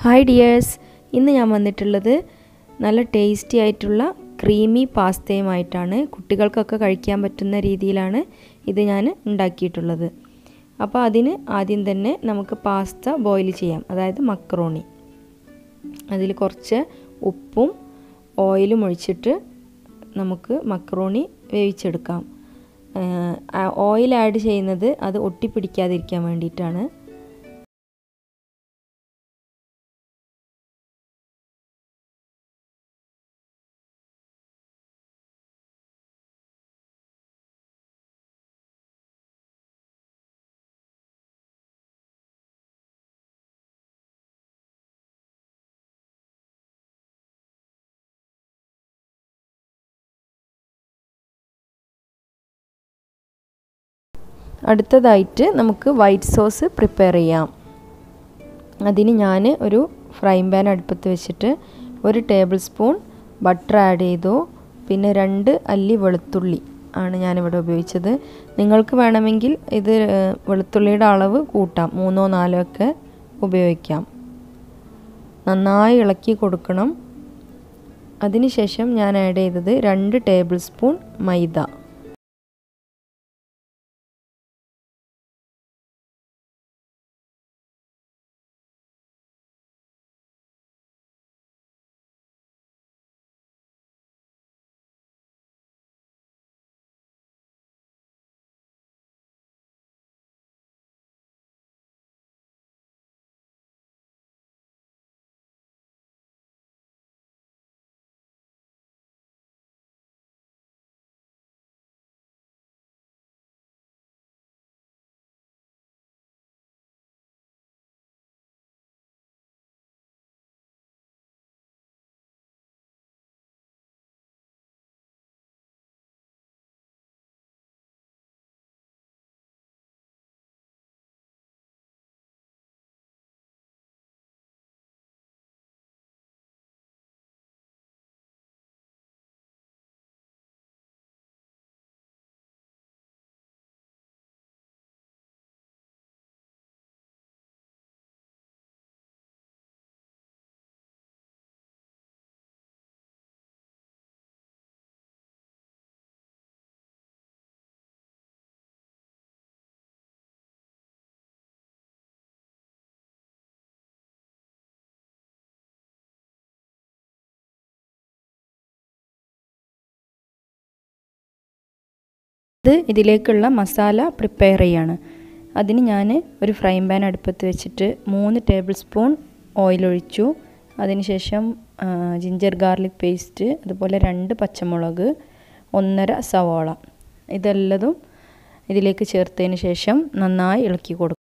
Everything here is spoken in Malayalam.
ഹായ് ഡിയേഴ്സ്, ഇന്ന് ഞാൻ വന്നിട്ടുള്ളത് നല്ല ടേസ്റ്റി ആയിട്ടുള്ള ക്രീമി പാസ്തയുമായിട്ടാണ്. കുട്ടികൾക്കൊക്കെ കഴിക്കാൻ പറ്റുന്ന രീതിയിലാണ് ഇത് ഞാൻ ഉണ്ടാക്കിയിട്ടുള്ളത്. അപ്പോൾ അതിന് ആദ്യം തന്നെ നമുക്ക് പാസ്ത ബോയിൽ ചെയ്യാം, അതായത് മക്രോണി. അതിൽ കുറച്ച് ഉപ്പും ഓയിലും ഒഴിച്ചിട്ട് നമുക്ക് മക്രോണി വേവിച്ചെടുക്കാം. ഓയിൽ ആഡ് ചെയ്യുന്നത് അത് ഒട്ടിപ്പിടിക്കാതിരിക്കാൻ വേണ്ടിയിട്ടാണ്. അടുത്തതായിട്ട് നമുക്ക് വൈറ്റ് സോസ് പ്രിപ്പയർ ചെയ്യാം. അതിന് ഞാൻ ഒരു ഫ്രൈ പാൻ അടുപ്പത്ത് വെച്ചിട്ട് 1 ടേബിൾ സ്പൂൺ ബട്ടർ ആഡ് ചെയ്തു. പിന്നെ 2 അല്ലി വെളുത്തുള്ളി ആണ് ഞാനിവിടെ ഉപയോഗിച്ചത്. നിങ്ങൾക്ക് വേണമെങ്കിൽ ഇത് വെളുത്തുള്ളിയുടെ അളവ് കൂട്ടാം, 3ഓ 4ഓ ഒക്കെ ഉപയോഗിക്കാം. നന്നായി ഇളക്കി കൊടുക്കണം. അതിനുശേഷം ഞാൻ ആഡ് ചെയ്തത് 2 ടേബിൾ സ്പൂൺ മൈദ. ഇതിലേക്കുള്ള മസാല പ്രിപ്പയർ ചെയ്യാണ്. അതിന് ഞാൻ ഒരു ഫ്രൈ പാൻ അടുപ്പത്ത് വെച്ചിട്ട് 3 ടേബിൾ സ്പൂൺ ഓയിൽ ഒഴിച്ചു. അതിനുശേഷം ജിഞ്ചർ ഗാർലിക് പേസ്റ്റ്, അതുപോലെ 2 പച്ചമുളക്, 1.5 സവാള ഇതെല്ലതും ഇതിലേക്ക് ചേർത്തതിന് ശേഷം നന്നായി ഇളക്കി കൊടുക്കും.